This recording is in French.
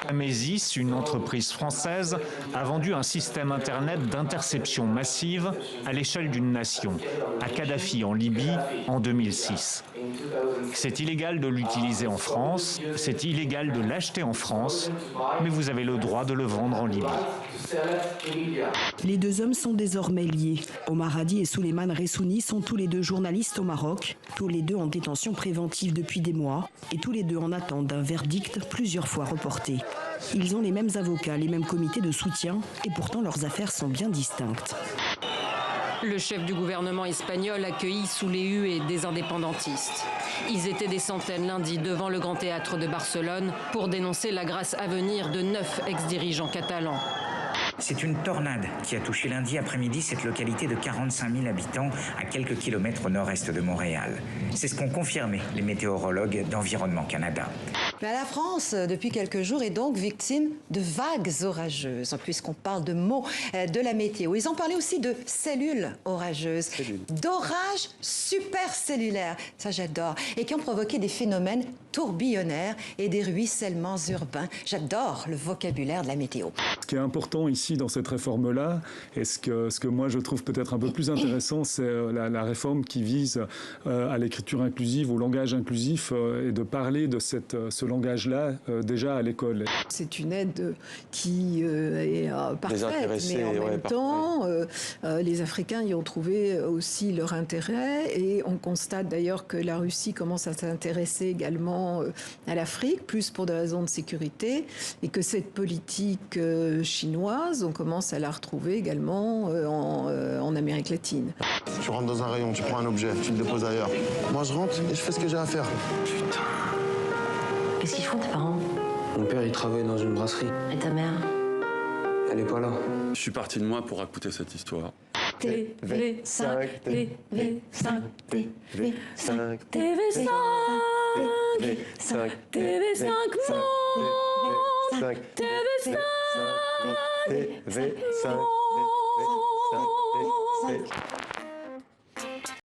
Amesis, une entreprise française, a vendu un système Internet d'interception massive à l'échelle d'une nation, à Kadhafi en Libye en 2006. C'est illégal de l'utiliser en France, c'est illégal de l'acheter en France, mais vous avez le droit de le vendre en Libye. Les deux hommes sont désormais liés. Omar Hadi et Souleymane Ressouni sont tous les deux journalistes au Maroc, tous les deux en détention préventive depuis des mois et tous les deux en attente d'un verdict plusieurs fois reporté. Ils ont les mêmes avocats, les mêmes comités de soutien et pourtant leurs affaires sont bien distinctes. Le chef du gouvernement espagnol accueilli sous les huées des indépendantistes. Ils étaient des centaines lundi devant le Grand Théâtre de Barcelone pour dénoncer la grâce à venir de 9 ex-dirigeants catalans. C'est une tornade qui a touché lundi après-midi cette localité de 45 000 habitants à quelques kilomètres au nord-est de Montréal. C'est ce qu'ont confirmé les météorologues d'Environnement Canada. Mais la France, depuis quelques jours, est donc victime de vagues orageuses, puisqu'on parle de mots de la météo. Ils ont parlé aussi de cellules orageuses, d'orages supercellulaires, ça j'adore, et qui ont provoqué des phénomènes tourbillonnaires et des ruissellements urbains. J'adore le vocabulaire de la météo. Ce qui est important ici dans cette réforme-là, et ce que moi je trouve peut-être un peu plus intéressant, c'est la réforme qui vise à l'écriture inclusive, au langage inclusif, et de parler de ce langage-là déjà à l'école. C'est une aide qui est parfaite, mais en même temps, les Africains y ont trouvé aussi leur intérêt et on constate d'ailleurs que la Russie commence à s'intéresser également à l'Afrique, plus pour des raisons de sécurité, et que cette politique chinoise, on commence à la retrouver également en Amérique latine. Tu rentres dans un rayon, tu prends un objet, tu le déposes ailleurs. Moi je rentre et je fais ce que j'ai à faire. Putain. Qu'est-ce qu'ils font tes parents? Mon père, il travaille dans une brasserie. Et ta mère? Elle est pas là. Je suis parti de moi pour écouter cette histoire. TV5, TV5, TV5, TV5, TV5, TV5, TV5, TV5, TV5.